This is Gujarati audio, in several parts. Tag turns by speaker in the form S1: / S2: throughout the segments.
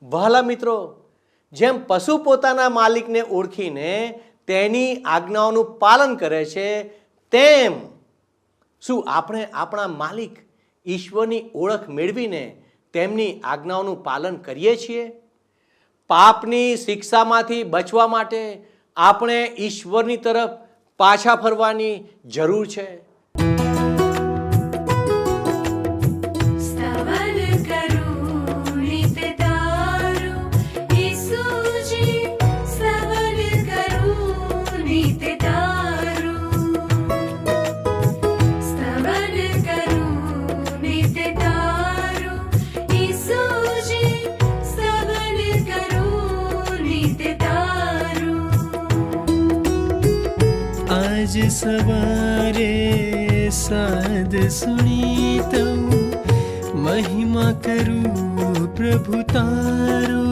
S1: વહાલા મિત્રો, જેમ પશુ પોતાના માલિકને ઓળખીને તેની આજ્ઞાઓનું પાલન કરે છે, તેમ શું આપણે આપણા માલિક ઈશ્વરની ઓળખ મેળવીને તેમની આજ્ઞાઓનું પાલન કરીએ છીએ? પાપની શિક્ષામાંથી બચવા માટે આપણે ઈશ્વરની તરફ પાછા ફરવાની જરૂર છે.
S2: आज सवारे साद सुनी तो महिमा करूं प्रभु तारो,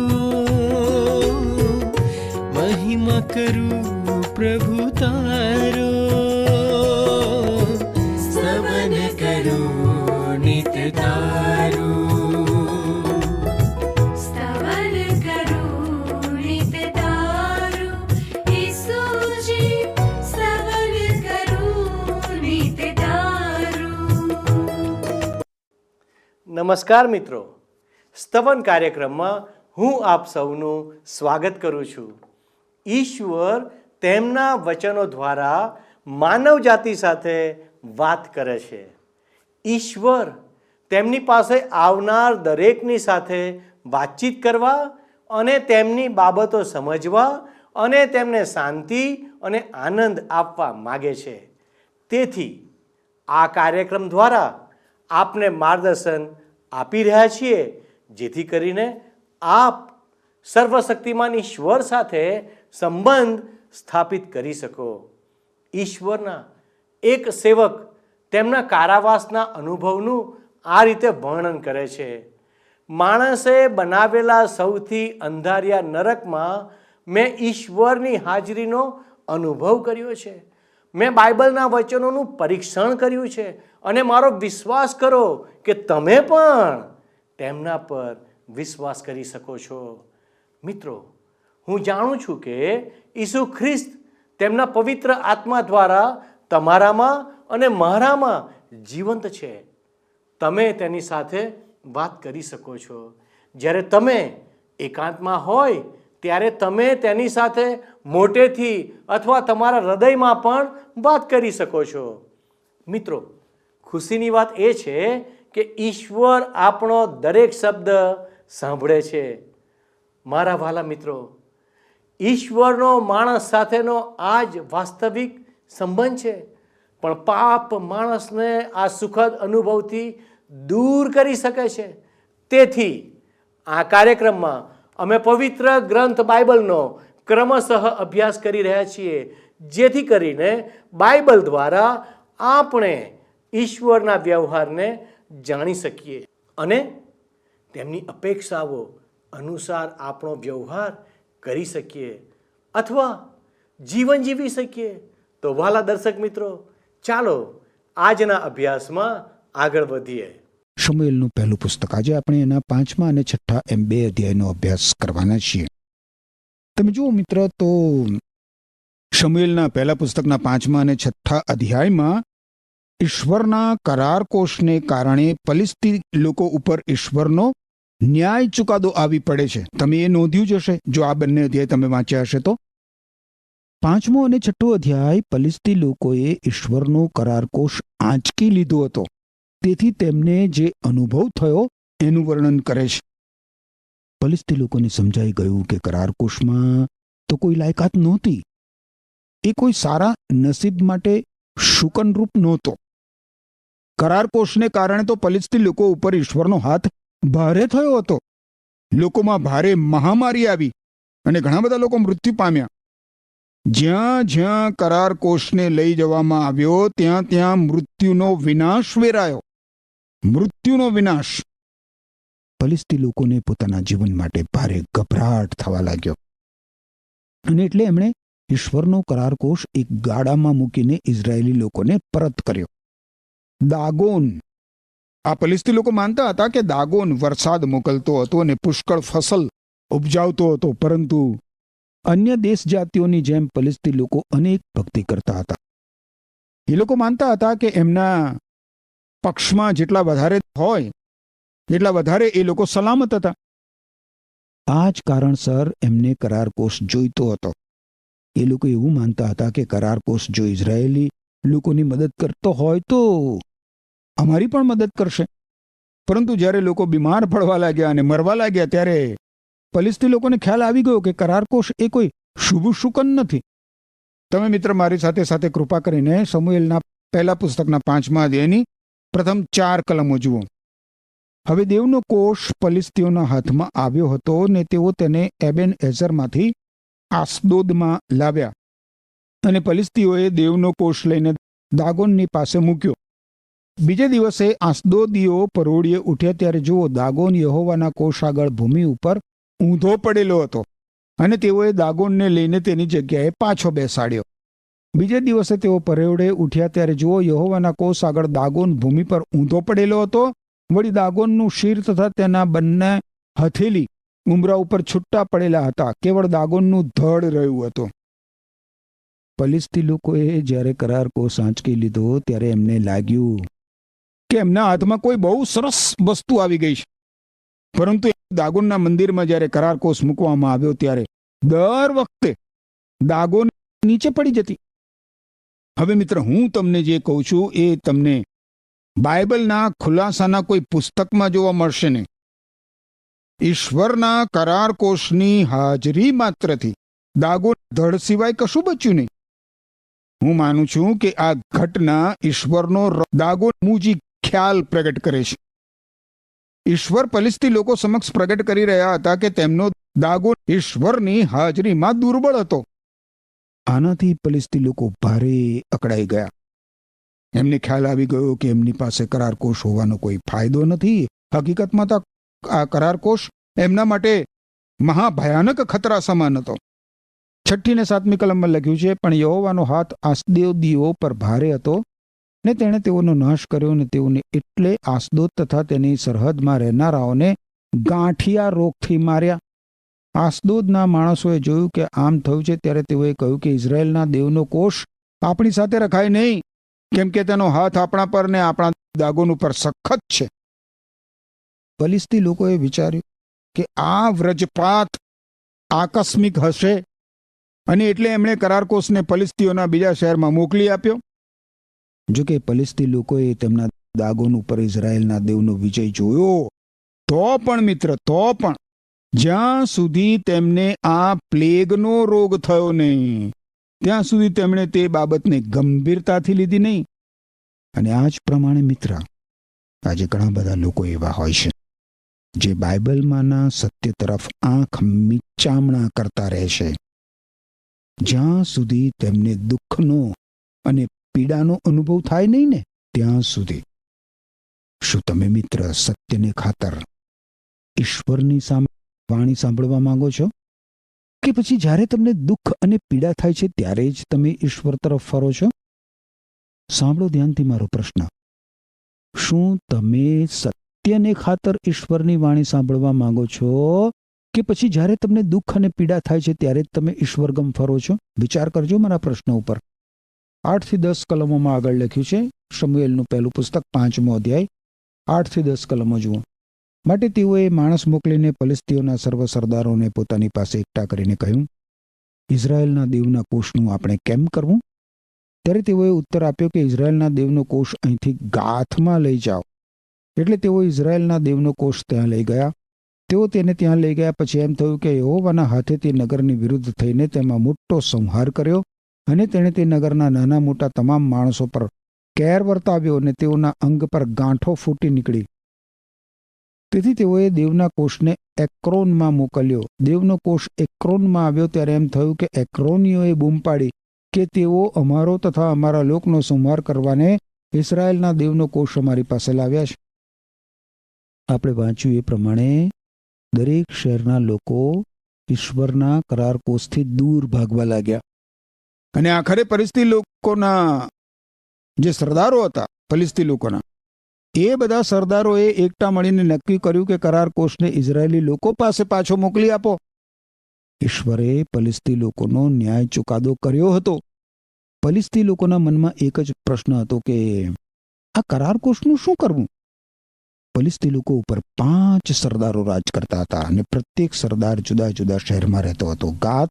S2: महिमा करूं प्रभु तारो, स्तवन करूं नित तारो.
S1: નમસ્કાર મિત્રો, સ્તવન કાર્યક્રમમાં હું આપ સૌનું સ્વાગત કરું છું. ઈશ્વર તેમના વચનો દ્વારા માનવ જાતિ સાથે વાત કરે છે. ઈશ્વર તેમની પાસે આવનાર દરેકની સાથે વાતચીત કરવા અને તેમની બાબતો સમજવા અને તેમને શાંતિ અને આનંદ આપવા માગે છે. તેથી આ કાર્યક્રમ દ્વારા આપને માર્ગદર્શન આપી રહ્યા છીએ, જેથી કરીને આપ સર્વશક્તિમાન ઈશ્વર સાથે સંબંધ સ્થાપિત કરી શકો. ઈશ્વરના એક સેવક તેમના કારાવાસના અનુભવનું આ રીતે વર્ણન કરે છે. માણસે બનાવેલા સૌથી અંધારિયા નરકમાં મેં ઈશ્વરની હાજરીનો અનુભવ કર્યો છે. મેં બાઇબલના વચનોનું પરીક્ષણ કર્યું છે અને મારો વિશ્વાસ કરો કે તમે પણ તેમના પર વિશ્વાસ કરી શકો છો. મિત્રો, હું જાણું છું કે ઈસુ ખ્રિસ્ત તેમના પવિત્ર આત્મા દ્વારા તમારામાં અને મારામાં જીવંત છે. તમે તેની સાથે વાત કરી શકો છો. જ્યારે તમે એકાંતમાં હોય ત્યારે તમે તેની સાથે મોટેથી અથવા તમારા હૃદયમાં પણ વાત કરી શકો છો. મિત્રો, ખુશીની વાત એ છે કે ઈશ્વર આપણો દરેક શબ્દ સાંભળે છે. મારા વહાલા મિત્રો, ઈશ્વરનો માણસ સાથેનો આ જ વાસ્તવિક સંબંધ છે. પણ પાપ માણસને આ સુખદ અનુભવથી દૂર કરી શકે છે. તેથી આ કાર્યક્રમમાં અમે પવિત્ર ગ્રંથ બાઇબલનો ક્રમશઃ અભ્યાસ કરી રહ્યા છીએ, જેથી કરીને બાઇબલ દ્વારા આપણે ઈશ્વરના વ્યવહારને જાણી શકીએ અને તેમની અપેક્ષાઓ અનુસાર આપણો વ્યવહાર કરી શકીએ અથવા જીવન જીવી શકીએ. તો વહાલા દર્શક મિત્રો, ચાલો આજના અભ્યાસમાં આગળ વધીએ.
S3: શમૂએલનું પહેલું પુસ્તક. આજે આપણે એના 5મા અને 6ઠા એમ 2 અધ્યાયનો અભ્યાસ કરવાના છીએ. તમે જુઓ મિત્ર, તો શમૂએલના પહેલા પુસ્તકના 5મા અને 6ઠા અધ્યાયમાં ઈશ્વરના કરાર કોષને કારણે ફલિસ્તી લોકો ઉપર ઈશ્વરનો ન્યાય ચુકાદો આવી પડે છે. તમે એ નોંધ્યું જ હશે જો આ બંને અધ્યાય તમે વાંચ્યા હશે તો. 5મો અને 6ઠ્ઠો અધ્યાય ફલિસ્તી લોકોએ ઈશ્વરનો કરાર કોષ આંચકી લીધો હતો, તેથી તેમને જે અનુભવ થયો એનું વર્ણન કરે છે. ફલિસ્તી લોકોને સમજાઈ ગયું કે કરાર કોષમાં તો કોઈ લાયકાત નહોતી. એ કોઈ સારા નસીબ માટે શુકનરૂપ નહોતો. કરાર કોષને કારણે તો ફલિસ્તી લોકો ઉપર ઈશ્વરનો હાથ ભારે થયો હતો. લોકોમાં ભારે મહામારી આવી અને ઘણા બધા લોકો મૃત્યુ પામ્યા. જ્યાં જ્યાં કરાર કોષને લઈ જવામાં આવ્યો ત્યાં ત્યાં મૃત્યુનો વિનાશ વેરાયો. મૃત્યુનો વિનાશ. ફલિસ્તી લોકોને પોતાના જીવન માટે ભારે ગભરાટ થવા લાગ્યો અને એટલે એમણે ઈશ્વરનો કરાર કોષ એક ગાડામાં મૂકીને ઇઝરાયેલી લોકોને પરત કર્યો. દાગોન. આ ફલિસ્તી લોકો માનતા હતા કે દાગોન વરસાદ મોકલતો હતો અને પુષ્કળ ફસલ ઉપજાવતો હતો, પરંતુ અન્ય દેશ જાતિઓની જેમ ફલિસ્તી લોકો અનેક ભક્તિ કરતા હતા. એ લોકો માનતા હતા કે એમના પક્ષમાં જેટલા વધારે હોય એટલા વધારે એ લોકો સલામત હતા. આ જ કારણસર એમને કરારકોષ જોઈતો હતો. એ લોકો એવું માનતા હતા કે કરારકોષ જો ઇઝરાયેલી લોકોની મદદ કરતો હોય તો અમારી પણ મદદ કરશે. પરંતુ જ્યારે લોકો બીમાર પડવા લાગ્યા અને મરવા લાગ્યા ત્યારે ફલિસ્તી લોકોને ખ્યાલ આવી ગયો કે કરારકોષ એ કોઈ શુભ શુકન નથી. તમે મિત્ર મારી સાથે સાથે કૃપા કરીને સમુએલના પહેલા પુસ્તકના 5મા અધ્યાયની પ્રથમ 4 કલમો જુઓ. હવે દેવનો કોષ ફલિસ્તીઓના હાથમાં આવ્યો હતો ને તેઓ તેને એબેન એઝરમાંથી આસ્દોદમાં લાવ્યા અને ફલિસ્તીઓએ દેવનો કોષ લઈને દાગોનની પાસે મૂક્યો. બીજે દિવસે આસ્દોદીઓ પરોળીએ ઉઠ્યા ત્યારે જુઓ, દાગોન યહોવાના કોષ આગળ ભૂમિ ઉપર ઊંધો પડેલો હતો અને તેઓએ દાગોનને લઈને તેની જગ્યાએ પાછો બેસાડ્યો. બીજે દિવસે તેઓ પરોળે ઉઠ્યા ત્યારે જુઓ, યહોવાના કોષ આગળ દાગોન ભૂમિ પર ઊંધો પડેલો હતો. વળી દાગોનનું શિર તથા તેના બંને હથેલી ઉમરા ઉપર છૂટા પડેલા હતા, કેવળ દાગોનનું ધડ રહ્યું હતું. ફલિસ્તી લોકોએ જ્યારે કરારકોષ આંચકી લીધો ત્યારે એમને લાગ્યું કે એમના હાથમાં કોઈ બહુ સરસ વસ્તુ આવી ગઈ છે. પરંતુ દાગોનના મંદિરમાં જ્યારે કરારકોષ મૂકવામાં આવ્યો ત્યારે દર વખતે દાગોન નીચે પડી જતી. હવે મિત્ર, હું તમને જે કહું છું એ તમને બાઇબલના ખુલાસાના કોઈ પુસ્તકમાં જોવા મળશે નહીં. ઈશ્વરના કરારકોષની હાજરી માત્રથી દાગોન ધડ સિવાય કશું બચ્યું નહીં. હું માનું છું કે આ ઘટના ઈશ્વરનો દાગોન મૂજી ખ્યાલ પ્રગટ કરે છે. ઈશ્વર ફલિસ્તી લોકો સમક્ષ પ્રગટ કરી રહ્યા હતા કે તેમનો દાગોન ઈશ્વરની હાજરીમાં દુર્બળ હતો. આનાથી ફલિસ્તી લોકો ભારે અકળાઈ ગયા. એમને ખ્યાલ આવી ગયો કે એમની પાસે કરારકોષ હોવાનો કોઈ ફાયદો નથી. હકીકતમાં તો આ કરારકોષ એમના માટે મહાભયાનક ખતરા સમાન હતો. 6ઠ્ઠી ને 7મી કલમમાં લખ્યું છે, પણ યહોવાનો હાથ આસ્દોદીઓ પર ભારે હતો ને તેણે તેઓનો નાશ કર્યો ને તેઓને એટલે આસ્દોદ તથા તેની સરહદમાં રહેનારાઓને ગાંઠિયા રોગથી માર્યા. આસ્દોદના માણસોએ જોયું કે આમ થયું છે ત્યારે તેઓએ કહ્યું કે ઇઝરાયેલના દેવનો કોષ આપણી સાથે રખાય નહીં, કેમ કે તેનો હાથ આપણા પર ને આપણા દાગોન ઉપર સખત છે. ફલિસ્તી લોકોએ વિચાર્યું કે આ વ્રજપાત આકસ્મિક હશે અને એટલે એમણે કરારકોષને ફલિસ્તીઓના બીજા શહેરમાં મોકલી આપ્યો. જો કે ફલિસ્તી લોકોએ તેમના દાગોન ઉપર ઇઝરાયેલના દેવનો વિજય જોયો તો પણ મિત્ર, તો પણ જ્યાં સુધી તેમને આ પ્લેગનો રોગ થયો નહીં ત્યાં સુધી તેમણે તે બાબતને ગંભીરતાથી લીધી નહીં. અને આ જ પ્રમાણે મિત્ર, આજે ઘણા બધા લોકો એવા હોય છે જે બાઇબલમાંના સત્ય તરફ આંખ મીચામણા કરતા રહેશે જ્યાં સુધી તેમને દુઃખનો અને પીડાનો અનુભવ થાય નહીં ને ત્યાં સુધી. શું તમે મિત્ર સત્યને ખાતર ઈશ્વરની વાણી સાંભળવા માંગો છો, કે પછી જ્યારે તમને દુઃખ અને પીડા થાય છે ત્યારે જ તમે ઈશ્વર તરફ ફરો છો? સાંભળો ધ્યાનથી મારો પ્રશ્ન. શું તમે સત્યને ખાતર ઈશ્વરની વાણી સાંભળવા માંગો છો, કે પછી જ્યારે તમને દુઃખ અને પીડા થાય છે ત્યારે જ તમે ઈશ્વરગમ ફરો છો? વિચાર કરજો મારા પ્રશ્ન ઉપર. 8 થી 10 કલમોમાં આગળ લખ્યું છે. શમુએલનું પહેલું પુસ્તક 5મો અધ્યાય 8 થી 10 કલમો જુઓ. માટે તેઓએ માણસ મોકલીને ફલિસ્તીઓના સર્વ સરદારોને પોતાની પાસે એકઠા કરીને કહ્યું, ઇઝરાયેલના દેવના કોષનું આપણે કેમ કરવું? ત્યારે તેઓએ ઉત્તર આપ્યો કે ઇઝરાયેલના દેવનો કોષ અહીંથી ગાથમાં લઈ જાઓ. એટલે તેઓ ઇઝરાયેલના દેવનો કોષ ત્યાં લઈ ગયા. તેઓ તેને ત્યાં લઈ ગયા પછી એમ થયું કે યહોવાના હાથે તે નગરની વિરુદ્ધ થઈને તેમાં મોટો સંહાર કર્યો અને તેણે તે નગરના નાના મોટા તમામ માણસો પર કેર વર્તાવ્યો અને તેઓના અંગ પર ગાંઠો ફૂટી નીકળી. તેથી તેઓએ દેવના કોષને એક્રોનમાં મોકલ્યો. દેવનો કોષ એક્રોનમાં આવ્યો ત્યારે એમ થયું કે એક્રોનીઓએ બૂમ પાડી કે તેઓ અમારો તથા અમારા લોકનો સંહાર કરવાને ઇઝરાયેલના દેવનો કોષ અમારી પાસે લાવ્યા છે. આપણે વાંચ્યું એ પ્રમાણે દરેક શહેરના લોકો ઈશ્વરના કરાર કોષથી દૂર ભાગવા લાગ્યા અને આખરે ફલિસ્તી લોકોના જે સરદારો હતા, ફલિસ્તી લોકોના, એ બધા સરદારોએ એકઠા મળીને નક્કી કર્યું કે કરાર કોષને ઇઝરાયેલી લોકો પાસે પાછો મોકલી આપો. ઈશ્વરે ફલિસ્તી લોકોનો ન્યાય ચુકાદો કર્યો હતો. ફલિસ્તી લોકોના મનમાં એક જ પ્રશ્ન હતો કે આ કરાર કોષનું શું કરવું? ફલિસ્તી લોકો ઉપર 5 સરદારો રાજ કરતા હતા અને પ્રત્યેક સરદાર જુદા જુદા શહેરમાં રહેતો હતો. ગાત,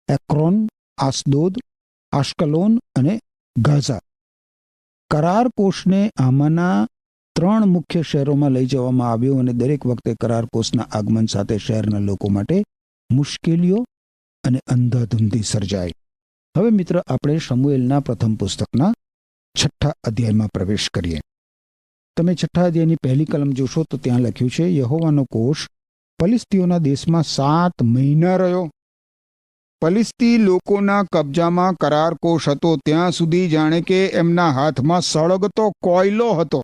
S3: એક્રોન, આસદોદ, આશ્કલોન અને ગાઝા. કરાર કોષને આમાંના 3 મુખ્ય શહેરોમાં લઈ જવામાં આવ્યો અને દરેક વખતે કરાર કોષના આગમન સાથે શહેરના લોકો માટે મુશ્કેલીઓ અને અંધાધૂંધી સર્જાઈ. હવે મિત્ર, આપણે શમુએલના પ્રથમ પુસ્તકના 6 અધ્યાયમાં પ્રવેશ કરીએ. તમે 6 અધ્યાયની પહેલી કલમ જોશો તો ત્યાં લખ્યું છે, યહોવાનો કોષ ફલિસ્તીઓના દેશમાં 7 મહિના રહ્યો. ફલિસ્તી લોકોના કબજામાં કરાર કોષ હતો ત્યાં સુધી જાણે કે એમના હાથમાં સળગતો કોયલો હતો.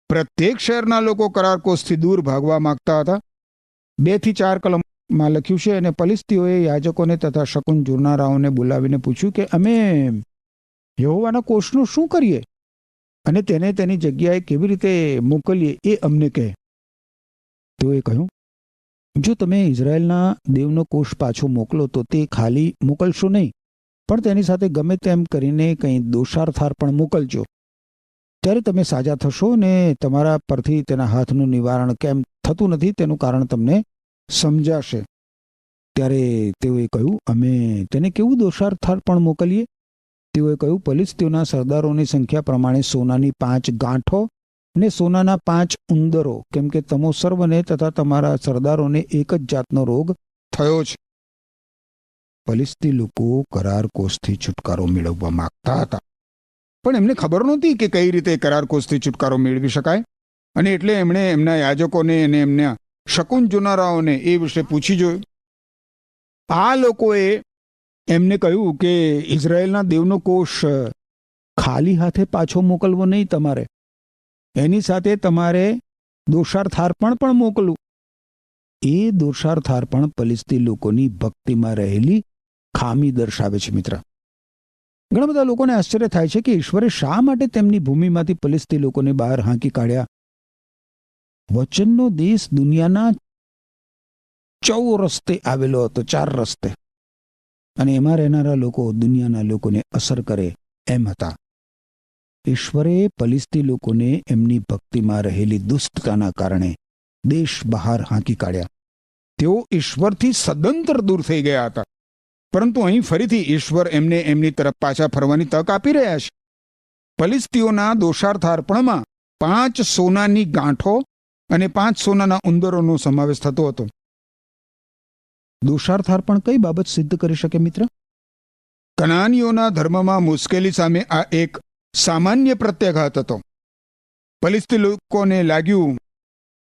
S3: પ્રત્યેક શહેરના લોકો કરાર કોષથી દૂર ભાગવા માંગતા હતા. 2 થી 4 કલમમાં લખ્યું છે, અને ફલિસ્તીઓએ યાજકોને તથા શકુન જોનારાઓને બોલાવીને પૂછ્યું કે અમે યહોવાના કોષનું શું કરીએ અને તેને તેની જગ્યાએ કેવી રીતે મોકલીએ એ અમને કહે. તેઓએ કહ્યું, જો તમે ઇઝરાયેલના દેવનો કોષ પાછો મોકલો તો તે ખાલી મોકલશો નહીં, પણ તેની સાથે ગમે તેમ કરીને કંઈ દોષાર્થાર પણ મોકલજો. ત્યારે તમે સાજા થશો ને તમારા પરથી તેના હાથનું નિવારણ કેમ થતું નથી તેનું કારણ તમને સમજાશે. ત્યારે તેઓએ કહ્યું, અમે તેને કેવું દોષાર્થાર પણ મોકલીએ? તેઓએ કહ્યું, ફલિસ્તીઓના સરદારોની સંખ્યા પ્રમાણે સોનાની 5 ગાંઠો અને સોનાના 5 ઉંદરો, કેમ કે તમો સર્વને તથા તમારા સરદારોને એક જ જાતનો રોગ થયો છે. ફલિસ્તી લોકો કરાર કોષથી છુટકારો મેળવવા માંગતા હતા, પણ એમને ખબર નહોતી કે કઈ રીતે કરાર કોષથી છુટકારો મેળવી શકાય, અને એટલે એમણે એમના યાજકોને અને એમના શકુન જોનારાઓને એ વિશે પૂછી જોયું. આ લોકોએ એમને કહ્યું કે ઇઝરાયેલના દેવનો કોષ ખાલી હાથે પાછો મોકલવો નહીં તમારે, એની સાથે તમારે દોષાર્થાર પણ મોકલવું. એ દોષાર્થાર પણ ફલિસ્તી લોકોની ભક્તિમાં રહેલી ખામી દર્શાવે છે. મિત્ર, ઘણા બધા લોકોને આશ્ચર્ય થાય છે કે ઈશ્વરે શા માટે તેમની ભૂમિમાંથી ફલિસ્તી લોકોને બહાર હાંકી કાઢ્યા. વચનનો દેશ દુનિયાના 4 રસ્તે આવેલો હતો, 4 રસ્તે, અને એમાં રહેનારા લોકો દુનિયાના લોકોને અસર કરે એમ હતા. ઈશ્વરે ફલિસ્તી લોકોને એમની ભક્તિમાં રહેલી દુષ્ટતાના કારણે દેશ બહાર હાંકી કાઢ્યા. તેઓ ઈશ્વરથી સદંતર દૂર થઈ ગયા હતા, પરંતુ અહીં ફરીથી ઈશ્વર એમને એમની તરફ પાછા ફરવાની તક આપી રહ્યા છે. ફલિસ્તીઓના દોષાર્થાર્પણમાં 5 સોનાની ગાંઠો અને 5 સોનાના ઉંદરોનો સમાવેશ થતો હતો. દોષાર્થાર્પણ કઈ બાબત સિદ્ધ કરી શકે મિત્ર? કનાનીઓના ધર્મમાં મુશ્કેલી સામે આ એક સામાન્ય પ્રત્યાઘાત હતો. ફલિસ્તી લોકોને લાગ્યું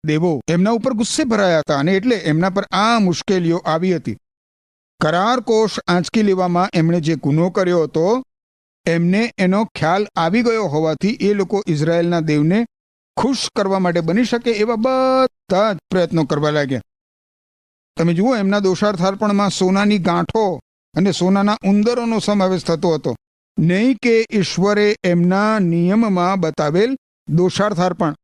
S3: દેવો એમના ઉપર ગુસ્સે ભરાયા હતા, અને એટલે એમના પર આ મુશ્કેલીઓ આવી હતી. કરાર કોષ આંચકી લેવામાં એમણે જે ગુનો કર્યો હતો એમને એનો ખ્યાલ આવી ગયો હોવાથી એ લોકો ઇઝરાયેલના દેવને ખુશ કરવા માટે બની શકે એવા બધા જ પ્રયત્નો કરવા લાગ્યા. તમે જુઓ, એમના દોષાર્થાર્પણમાં સોનાની ગાંઠો અને સોનાના ઉંદરોનો સમાવેશ થતો હતો, નહીં કે ઈશ્વરે એમના નિયમમાં બતાવેલ દોષાર્થાર્પણ.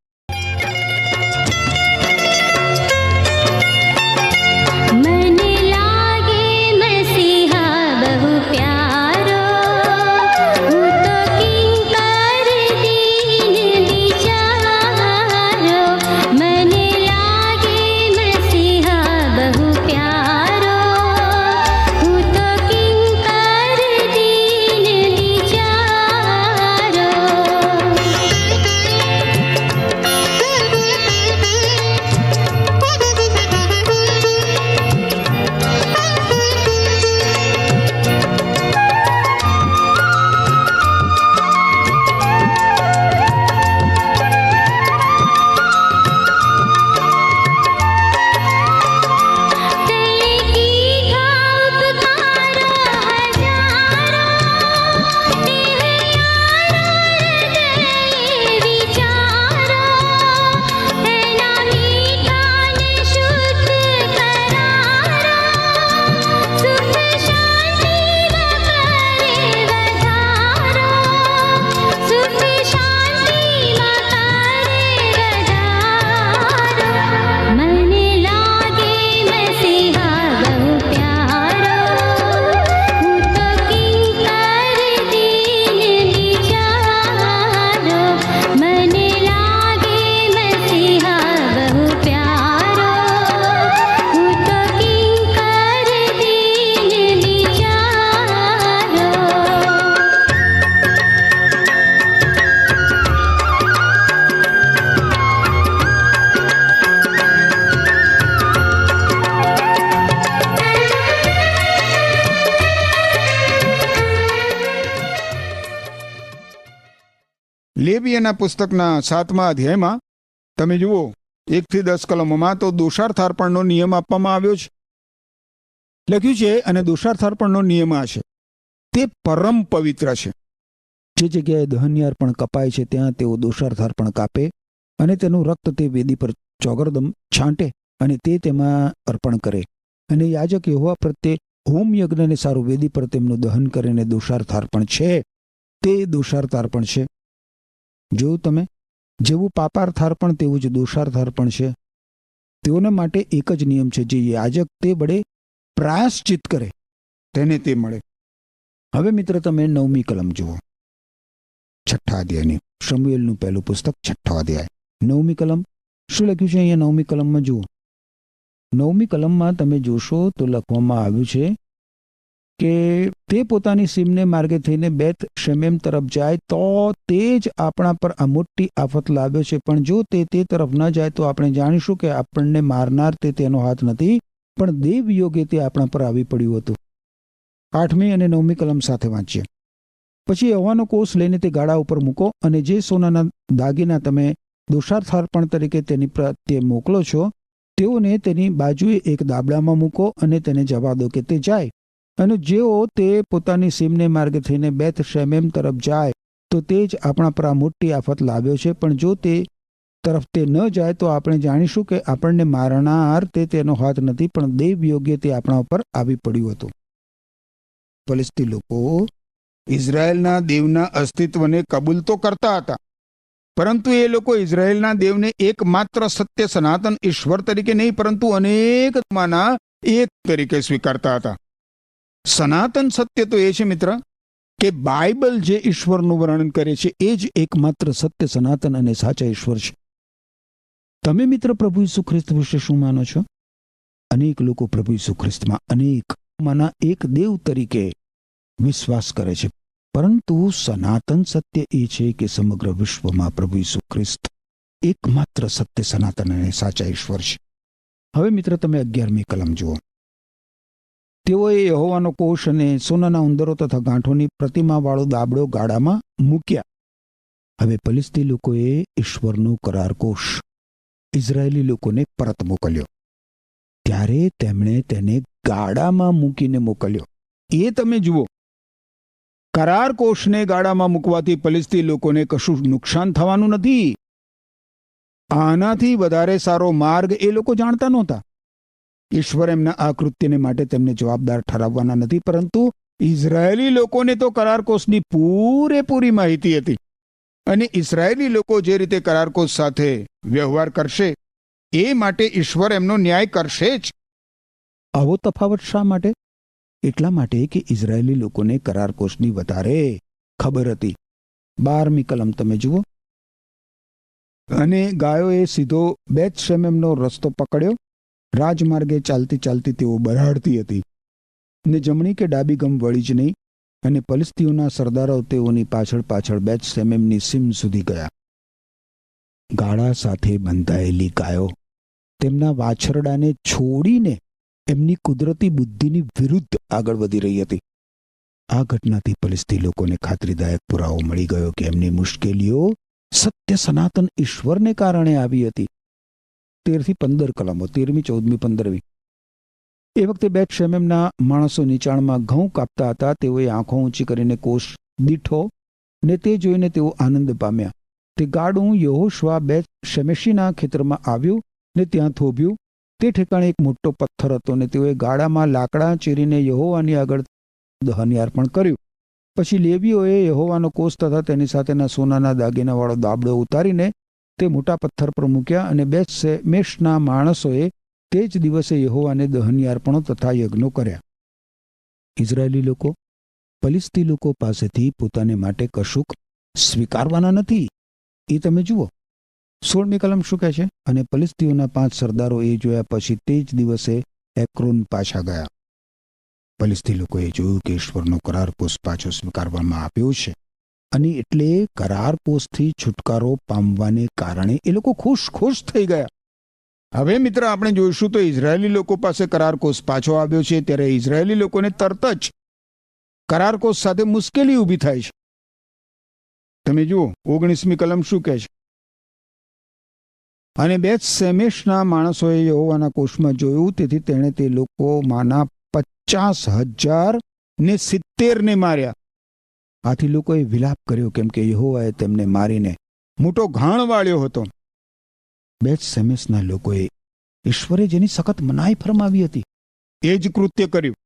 S3: લેવીયના પુસ્તકના 7મા અધ્યાયમાં તમે જુઓ 1 થી 10 કલમોમાં તો દોષાર્થાર્પણનો નિયમ આપવામાં આવ્યો છે. લખ્યું છે, અને દોષાર્થાર્પણનો નિયમ આ છે, તે પરમ પવિત્ર છે. જે જગ્યાએ દહનયાર્પણ કપાય છે ત્યાં તેઓ દોષાર્થાર્પણ કાપે અને તેનું રક્ત તે વેદી પર ચોગરદમ છાંટે અને તે તેમાં અર્પણ કરે. અને યાજક યહોવા પ્રત્યે હોમ યજ્ઞને સારું વેદી પર તેમનું દહન કરીને દોષાર્થાર્પણ છે, તે દોષાર્થાર્પણ છે. જોયું તમે, જેવું પાપાર્થાર્પણ તેવું જ દોષાર્થાર્પણ છે. તેઓને માટે એક જ નિયમ છે, જે યાજક તે વડે પ્રાયશ્ચિત કરે તેને તે મળે. હવે મિત્ર તમે 9મી કલમ જુઓ, 6ઠ્ઠા અધ્યાયની, શમૂએલનું પહેલું પુસ્તક 6ઠ્ઠો અધ્યાય 9મી કલમ. શું લખ્યું છે અહીંયા 9મી કલમમાં જુઓ. 9મી કલમમાં તમે જોશો તો લખવામાં આવ્યું છે કે તે પોતાની સીમને માર્ગે થઈને બેથ શેમેમ તરફ જાય તો તે જ આપણા પર આ મોટી આફત લાવ્યો છે. પણ જો તે તરફ ન જાય તો આપણે જાણીશું કે આપણને મારનાર તે તેનો હાથ નથી, પણ દેવ યોગે તે આપણા પર આવી પડ્યું હતું. 8મી અને 9મી કલમ સાથે વાંચીએ. પછી યહોવાનો કોષ લઈને તે ગાડા ઉપર મૂકો, અને જે સોનાના દાગીના તમે દોષાર્થાર્પણ તરીકે તેની પ્રત્યે મોકલો છો તેઓને તેની બાજુએ એક દાબડામાં મૂકો અને તેને જવા દો કે તે જાય. અને જેઓ તે પોતાની સીમને માર્ગે થઈને બેથ શેમેમ તરફ જાય તો તે જ આપણા પર આ મોટી આફત લાવ્યો છે. પણ જો તે તરફ તે ન જાય તો આપણે જાણીશું કે આપણને મારનાર તે તેનો હાથ નથી, પણ દેવ યોગ્ય તે આપણા ઉપર આવી પડ્યું હતું. ફલિસ્તી લોકો ઇઝરાયેલના દેવના અસ્તિત્વને કબૂલ તો કરતા હતા, પરંતુ એ લોકો ઇઝરાયેલના દેવને એકમાત્ર સત્ય સનાતન ઈશ્વર તરીકે નહીં, પરંતુ અનેકમાંના એક તરીકે સ્વીકારતા હતા. સનાતન સત્ય તો એ છે મિત્ર કે બાઇબલ જે ઈશ્વરનું વર્ણન કરે છે એ જ એકમાત્ર સત્ય, સનાતન અને સાચા ઈશ્વર છે. તમે મિત્ર પ્રભુ ઈસુ ખ્રિસ્ત વિશે શું માનો છો? અનેક લોકો પ્રભુ ઈસુ ખ્રિસ્તમાં અનેકમાંના એક દેવ તરીકે વિશ્વાસ કરે છે, પરંતુ સનાતન સત્ય એ છે કે સમગ્ર વિશ્વમાં પ્રભુ ઈસુ ખ્રિસ્ત એકમાત્ર સત્ય, સનાતન અને સાચા ઈશ્વર છે. હવે મિત્ર તમે 11મી કલમ જુઓ. તેઓએ યહોવાનો કોષ અને સોનાના ઉંદરો તથા ગાંઠોની પ્રતિમાવાળો દાબડો ગાડામાં મૂક્યા. હવે ફલિસ્તી લોકોએ ઈશ્વરનો કરાર કોષ ઇઝરાયેલી લોકોને પરત મોકલ્યો. ત્યારે તેમણે તેને ગાડામાં મૂકીને મોકલ્યો. એ તમે જુઓ, કરાર કોષને ગાડામાં મૂકવાથી ફલિસ્તી લોકોને કશું નુકસાન થવાનું નથી. આનાથી વધારે સારો માર્ગ એ લોકો જાણતા નહોતા. ઈશ્વર એમના આ કૃત્યને માટે તેમને જવાબદાર ઠરાવવાના નથી, પરંતુ ઇઝરાયેલી લોકોને તો કરારકોષની પૂરેપૂરી માહિતી હતી, અને ઇઝરાયેલી લોકો જે રીતે કરારકોષ સાથે વ્યવહાર કરશે એ માટે ઈશ્વર એમનો ન્યાય કરશે જ. આવો તફાવત શા માટે? એટલા માટે કે ઇઝરાયેલી લોકોને કરારકોષની વધારે ખબર હતી. 12મી કલમ તમે જુઓ. અને ગાયોએ સીધો બેથ શેમેમનો રસ્તો પકડ્યો. રાજમાર્ગે ચાલતી ચાલતી તેઓ બરાડતી હતી, ને જમણી કે ડાબી ગમ વળી જ નહીં. અને ફલિસ્તીઓના સરદારો તેઓની પાછળ પાછળ બેથ શેમેમની સીમ સુધી ગયા. ગાડા સાથે બંધાયેલી ગાયો તેમના વાછરડાને છોડીને એમની કુદરતી બુદ્ધિની વિરુદ્ધ આગળ વધી રહી હતી. આ ઘટનાથી ફલિસ્તી લોકોને ખાતરીદાયક પુરાવો મળી ગયો કે એમની મુશ્કેલીઓ સત્ય સનાતન ઈશ્વરને કારણે આવી હતી. 13 થી 15 કલમો, 13મી, 14મી, 15મી. એ વખતે બેથ શેમેમના માણસો નીચાણમાં ઘઉં કાપતા હતા. તેઓએ આંખો ઊંચી કરીને કોષ દીઠો, ને તે જોઈને તેઓ આનંદ પામ્યા. તે ગાડું યહોશવા બેથ શેમેશીના ખેતરમાં આવ્યું ને ત્યાં થોભ્યું. તે ઠેકાણે એક મોટો પથ્થર હતો, ને તેઓએ ગાડામાં લાકડા ચીરીને યહોવાની આગળ દહનયાર્પણ કર્યું. પછી લેવીઓએ યહોવાનો કોષ તથા તેની સાથેના સોનાના દાગીનાવાળો દાબડો ઉતારીને તે મોટા પથ્થર પર મૂક્યા, અને બેથ શેમેશના માણસોએ તે જ દિવસે યહોવાને દહનયાર્પણો તથા યજ્ઞો કર્યા. ઇઝરાયેલી લોકો ફલિસ્તી લોકો પાસેથી પોતાને માટે કશુંક સ્વીકારવાના નથી. એ તમે જુઓ. 16મી કલમ શું કહે છે? અને ફલિસ્તીઓના 5 સરદારો એ જોયા પછી તે જ દિવસે એક્રોન પાછા ગયા. ફલિસ્તી લોકોએ જોયું કે ઈશ્વરનો કરારકોષ પાછો સ્વીકારવામાં આવ્યો છે, અને એટલે કરારકોષથી છુટકારો પામવાને કારણે એ લોકો ખુશ થઈ ગયા. હવે મિત્ર આપણે જોઈશું તો ઇઝરાયેલી લોકો પાસે કરારકોષ પાછો આવ્યો છે, ત્યારે ઇઝરાયેલી લોકોને તરત જ કરારકોષ સાથે મુશ્કેલી ઊભી થાય છે. તમે જુઓ 19મી કલમ શું કહે છે? અને બેથ શેમેશના માણસોએ યહોવાના કોષમાં જોયું, તેથી તેણે તે લોકોમાંના 50,000 ને 70 ને માર્યા. આથી લોકોએ વિલાપ કર્યો, કેમ કે યહોવાએ તેમને મારીને મોટો ઘાણ વાળ્યો હતો. બેથ શેમેશના લોકોએ ઈશ્વરે જેની સખત મનાઈ ફરમાવી હતી એ જ કૃત્ય કર્યું.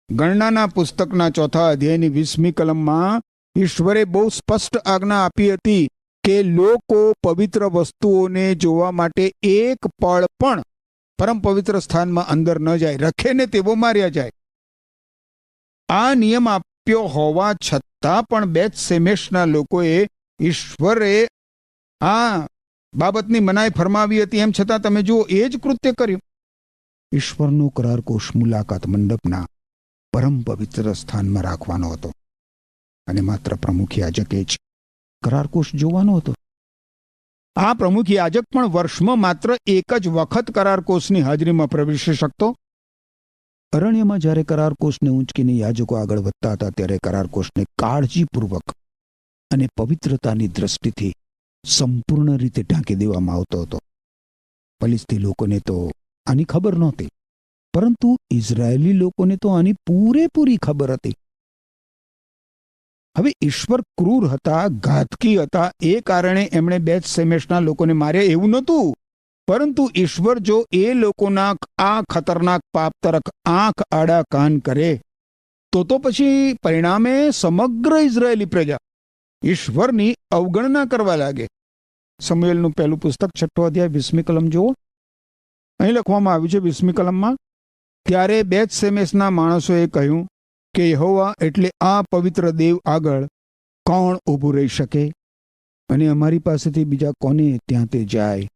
S3: ગણનાના પુસ્તકના 4થા અધ્યાયની 20મી કલમમાં ઈશ્વરે બહુ સ્પષ્ટ આજ્ઞા આપી હતી કે લોકો પવિત્ર વસ્તુઓને જોવા માટે એક પળ પણ પરમ પવિત્ર સ્થાનમાં અંદર ન જાય, રખે ને તેવો માર્યા જાય. આ નિયમ આપ્યો હોવા છતાં પણ બેથ શેમેશના લોકોએ ઈશ્વરે આ બાબતની મનાઈ ફરમાવી હતી, એમ છતાં તમે જુઓ એ જ કૃત્ય કર્યું. ઈશ્વરનો કરાર કોષ મુલાકાત મંડપના પરમ પવિત્ર સ્થાનમાં રાખવાનો હતો અને માત્ર પ્રમુખ યાજકે જ કરાર કોષ જોવાનો હતો. આ પ્રમુખ યાજક પણ વર્ષમાં માત્ર એક જ વખત કરાર કોષની હાજરીમાં પ્રવેશી શકતો. અરણ્યમાં જ્યારે કરાર કોષને ઊંચકીને યાજકો આગળ વધતા હતા, ત્યારે કરાર કોષને કાળજીપૂર્વક અને પવિત્રતાની દ્રષ્ટિથી સંપૂર્ણ રીતે ઢાંકી દેવામાં આવતો હતો. ફલિસ્તી લોકોને તો આની ખબર નહોતી, પરંતુ ઇઝરાયેલી લોકોને તો આની પૂરેપૂરી ખબર હતી. હવે ઈશ્વર ક્રૂર હતા, ઘાતકી હતા, એ કારણે એમણે બેથ શેમેશના લોકોને માર્યા એવું નહોતું, પરંતુ ઈશ્વર જો એ લોકોના આ ખતરનાક પાપ તરફ આંખ આડા કાન કરે તો પછી પરિણામે સમગ્ર ઇઝરાયેલી પ્રજા ઈશ્વરની અવગણના કરવા લાગે. સમુએલનું પહેલું પુસ્તક 6ઠો અધ્યાય 20મી કલમ જુઓ. અહીં લખવામાં આવ્યું છે 20મી કલમમાં, ત્યારે બેથ શેમેશના માણસોએ કહ્યું કે યહોવા એટલે આ પવિત્ર દેવ આગળ કોણ ઊભું રહી શકે, અને અમારી પાસેથી બીજા કોને ત્યાં તે જાય.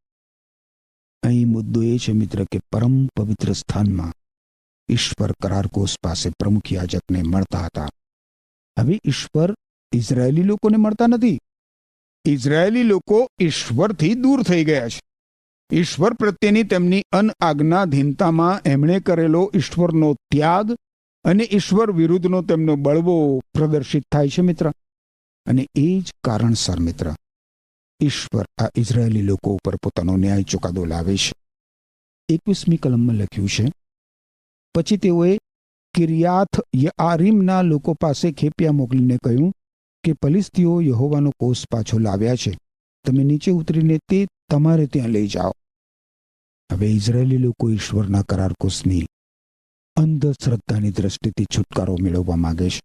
S3: અહીં મુદ્દો એ છે મિત્ર કે પરમ પવિત્ર સ્થાનમાં ઈશ્વર કરાર કોષ પાસે પ્રમુખ યાજકને મળતા હતા. હવે ઈશ્વર ઇઝરાયેલી લોકોને મળતા નથી. ઇઝરાયેલી લોકો ઈશ્વરથી દૂર થઈ ગયા છે. ઈશ્વર પ્રત્યેની તેમની અનઆજ્ઞાધીનતામાં એમણે કરેલો ઈશ્વરનો ત્યાગ અને ઈશ્વર વિરુદ્ધનો તેમનો બળવો પ્રદર્શિત થાય છે મિત્ર. અને એ જ કારણસર મિત્ર ઈશ્વર આ ઇઝરાયેલી લોકો ઉપર પોતાનો ન્યાય ચુકાદો લાવે છે. 21મી કલમમાં લખ્યું છે, પછી તેઓએ કિર્યાથ યઆરીમના લોકો પાસે ખેપિયા મોકલીને કહ્યું કે ફલિસ્તીઓ યહોવાનો કોષ પાછો લાવ્યા છે, તમે નીચે ઉતરીને તે તમારે ત્યાં લઈ જાઓ. હવે ઇઝરાયેલી લોકો ઈશ્વરના કરાર કોષની અંધશ્રદ્ધાની દ્રષ્ટિથી છુટકારો મેળવવા માંગે છે.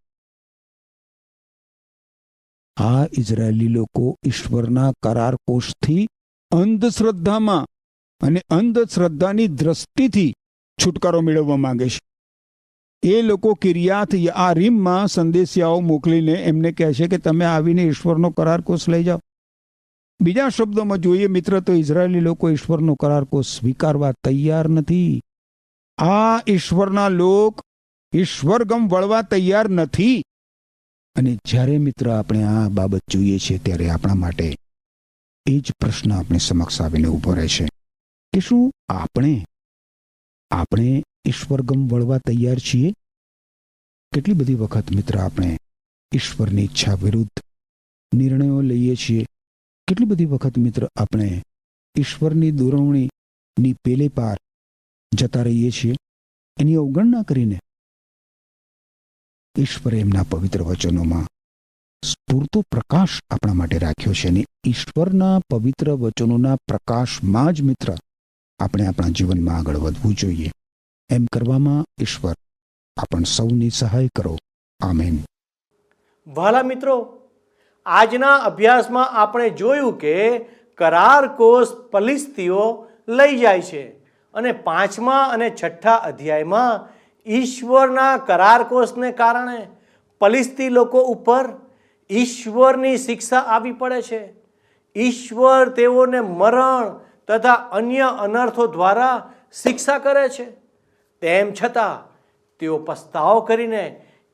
S3: આ ઇઝરાયેલી લોકો ઈશ્વરના કરાર કોષથી અંધશ્રદ્ધામાં અને અંધશ્રદ્ધાની દ્રષ્ટિથી છુટકારો મેળવવા માંગે છે. એ લોકો કિર્યાથ યઆરીમમાં સંદેશિયાઓ મોકલીને એમને કહે છે કે તમે આવીને ઈશ્વરનો કરાર કોષ લઈ જાઓ. બીજા શબ્દોમાં જોઈએ મિત્ર તો ઇઝરાયેલી લોકો ઈશ્વરનો કરાર કોષ સ્વીકારવા તૈયાર નથી. આ ઈશ્વરના લોક ઈશ્વરગમ વળવા તૈયાર નથી. અને જ્યારે મિત્ર આપણે આ બાબત જોઈએ છીએ ત્યારે આપણા માટે એ જ પ્રશ્ન આપણે સમક્ષ આવીને ઊભો રહે છે કે શું આપણે ઈશ્વરગમ વળવા તૈયાર છીએ? કેટલી બધી વખત મિત્ર આપણે ઈશ્વરની ઈચ્છા વિરુદ્ધ નિર્ણયો લઈએ છીએ. કેટલી બધી વખત મિત્ર આપણે ઈશ્વરની દોરવણીની પેલે પાર જતા રહીએ છીએ, એની અવગણના કરીને. ઈશ્વરે એમના પવિત્ર વચનોમાં સ્ફૂર્તો પ્રકાશ આપણા માટે રાખ્યો છે, અને ઈશ્વરના પવિત્ર વચનોના પ્રકાશમાં જ મિત્ર આપણે આપણા જીવનમાં આગળ વધવું જોઈએ. એમ કરવામાં ઈશ્વર આપણ સૌની સહાય કરો. આમેન.
S1: વહાલા મિત્રો, આજના અભ્યાસમાં આપણે જોયું કે કરાર કોષ ફલિસ્તીઓ લઈ જાય છે, અને 5મા અને 6ઠા અધ્યાયમાં ઈશ્વરના કરાર કોષને કારણે ફલિસ્તી લોકો ઉપર ઈશ્વરની શિક્ષા આવી પડે છે. ઈશ્વર તેઓને મરણ તથા અન્ય અનર્થો દ્વારા શિક્ષા કરે છે. તેમ છતાં તેઓ પસ્તાવો કરીને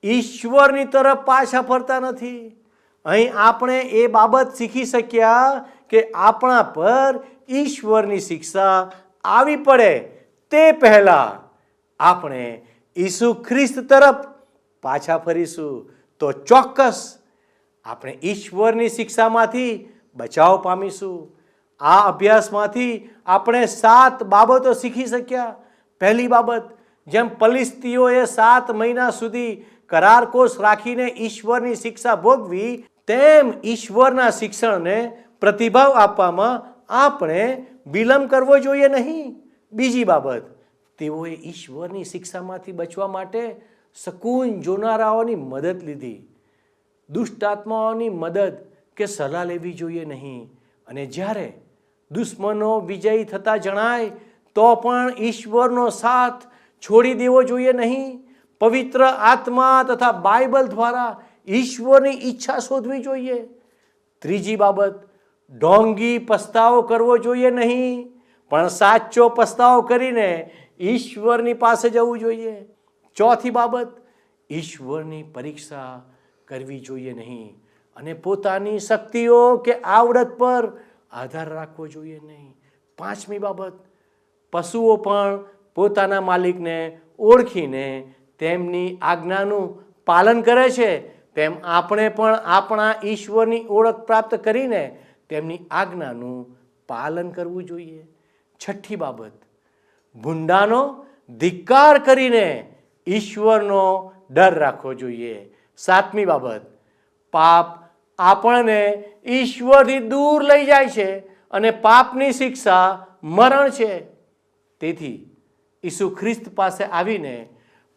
S1: ઈશ્વરની તરફ પાછા ફરતા નથી. અહીં આપણે એ બાબત શીખી શક્યા કે આપણા પર ઈશ્વરની શિક્ષા આવી પડે તે પહેલા આપણે ઈસુ ખ્રિસ્ત તરફ પાછા ફરીશું તો ચોક્કસ આપણે ઈશ્વરની શિક્ષામાંથી બચાવ પામીશું. આ અભ્યાસમાંથી આપણે 7 બાબતો શીખી શક્યા. પહેલી બાબત, જેમ પલિસ્તીઓએ 7 મહિના સુધી કરારકોશ રાખીને ઈશ્વરની શિક્ષા ભોગવી, તેમ ઈશ્વરના શિક્ષણને પ્રતિભાવ આપવામાં આપણે વિલંબ કરવો જોઈએ નહીં. બીજી બાબત, તેઓએ ઈશ્વરની શિક્ષામાંથી બચવા માટે શકૂન જોનારાઓની મદદ લીધી. દુષ્ટ આત્માઓની મદદ કે સલાહ લેવી જોઈએ નહીં. અને જ્યારે દુશ્મનો વિજયી થતા જણાય તો પણ ઈશ્વરનો સાથ છોડી દેવો જોઈએ નહીં. પવિત્ર આત્મા તથા બાઇબલ દ્વારા ઈશ્વરની ઈચ્છા શોધવી જોઈએ. ત્રીજી બાબત, ઢોંગી પસ્તાવો કરવો જોઈએ નહીં, પણ સાચો પસ્તાવો કરીને ઈશ્વરની પાસે જવું જોઈએ. ચોથી બાબત, ઈશ્વરની પરીક્ષા કરવી જોઈએ નહીં અને પોતાની શક્તિઓ કે આવડત પર આધાર રાખવો જોઈએ નહીં. પાંચમી બાબત, પશુઓ પણ પોતાના માલિકને ઓળખીને તેમની આજ્ઞાનું પાલન કરે છે, તેમ આપણે પણ આપણા ઈશ્વરની ઓળખ પ્રાપ્ત કરીને તેમની આજ્ઞાનું પાલન કરવું જોઈએ. છઠ્ઠી બાબત, ભૂંડાનો ધિક્કાર કરીને ઈશ્વરનો ડર રાખવો જોઈએ. સાતમી બાબત, પાપ આપણને ઈશ્વરથી દૂર લઈ જાય છે અને પાપની શિક્ષા મરણ છે. તેથી ઈસુ ખ્રિસ્ત પાસે આવીને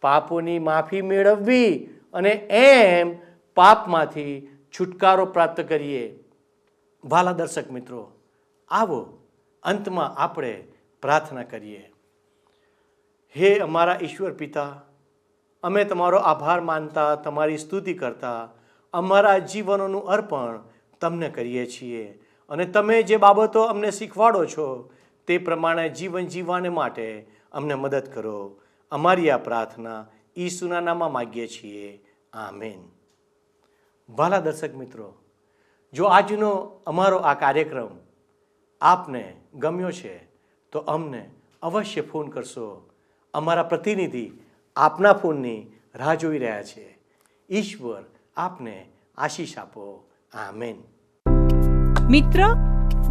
S1: પાપોની માફી મેળવવી અને એમ પાપમાંથી છુટકારો પ્રાપ્ત કરીએ. વાલા દર્શક મિત્રો, આવો અંતમાં આપણે પ્રાર્થના કરીએ. હે અમારા ઈશ્વર પિતા, અમે તમારો આભાર માનતા, તમારી સ્તુતિ કરતા અમારા જીવનોનું અર્પણ તમને કરીએ છીએ. અને તમે જે બાબતો અમને શીખવાડો છો તે પ્રમાણે જીવન જીવવાને માટે અમને મદદ કરો. અમારી આ પ્રાર્થના ઈસુના નામમાં માગીએ છીએ. આમેન. વાલા દર્શક મિત્રો, જો આજનો અમારો આ કાર્યક્રમ આપને ગમ્યો છે તો અમને અવશ્ય ફોન કરશો. અમારા પ્રતિનિધિ આપના ફોનની રાહ જોઈ રહ્યા છે. ઈશ્વર આપને આશીષ આપો. આમેન.
S4: મિત્ર,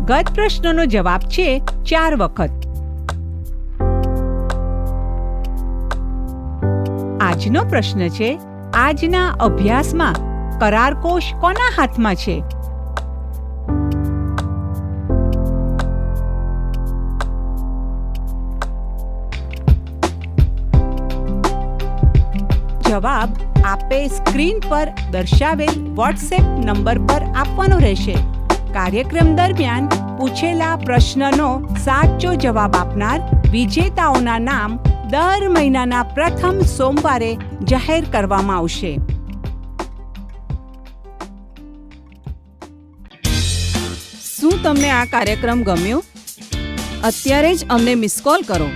S4: ગત પ્રશ્નનો જવાબ છે 4 વખત. આજનો પ્રશ્ન છે, આજના અભ્યાસમાં કરારકોશ કોના હાથમાં છે? જવાબ આપે સ્ક્રીન પર દર્શાવેલ વોટ્સએપ નંબર પર આપવાનો રહેશે. કાર્યક્રમ દરમિયાન પૂછેલા પ્રશ્નનો સાચો જવાબ આપનાર વિજેતાઓના નામ દર મહિનાના પ્રથમ સોમવારે જાહેર કરવામાં આવશે.
S5: શું તમને આ કાર્યક્રમ ગમ્યો? અત્યારે જ અમને મિસ કોલ કરો.